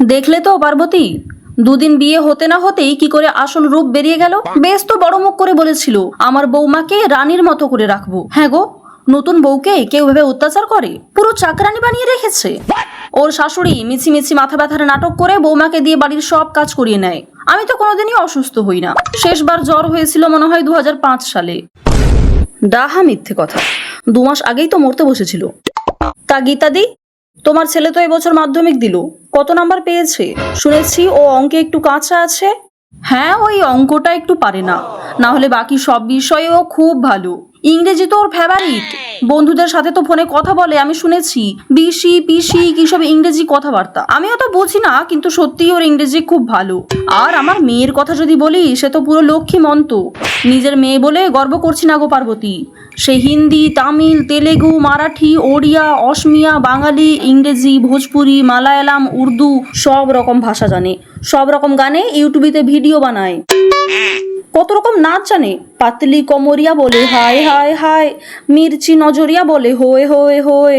দেখলে তো পার্বতী, দুদিন বিয়ে হতে না হতেই কি করে আসল রূপ বেরিয়ে গেল। বেশ তো বড় মুখ করে বলেছিল আমার বৌমাকে রানীর মতো করে রাখবো। হ্যাঁ গো, নতুন বউকে কেউ ভেবে অত্যাচার করে, পুরো চাকরানি বানিয়ে রেখেছে। ওর শাশুড়ি মিছি মিছি মাথা ব্যথার নাটক করে বৌমাকে দিয়ে বাড়ির সব কাজ করিয়ে নেয়। আমি তো কোনোদিনই অসুস্থ হই না। শেষবার জ্বর হয়েছিল মনে হয় 2005 সালে। ডাহা মিথ্যে কথা, 2 মাস আগেই তো মরতে বসেছিল। তা গীতাদি, তোমার ছেলে তো এবছর মাধ্যমিক দিল, কত নাম্বার পেয়েছে? শুনেছি ও অঙ্কে একটু কাঁচা আছে। হ্যাঁ, ওই অঙ্কটা একটু পারে না, না হলে বাকি সব বিষয়েও খুব ভালো। ইংরেজি তো ওর ফেভারিট। বন্ধুদের সাথে তো ফোনে কথা বলে, আমি শুনেছি বিশি পিসি কি সব ইংরেজি কথাবার্তা। আমিও তো বুঝি না, কিন্তু সত্যিই ওর ইংরেজি খুব ভালো। আর আমার মেয়ের কথা যদি বলি, সে তো পুরো লক্ষ্মী মন্ত। নিজের মেয়ে বলে গর্ব করছি না গো পার্বতী। সে হিন্দি, তামিল, তেলেগু, মারাঠি, ওড়িয়া, অসমিয়া, বাঙালি, ইংরেজি, ভোজপুরি, মালায়ালাম, উর্দু সব রকম ভাষা জানে। সব রকম গানে ইউটিউবিতে ভিডিও বানায়। কত রকম নাচ জানে। পাতলি কমরিয়া বলে হায় হায় হায়, মির্চি নজরিয়া বলে হোয়ে হোয়ে হোয়ে।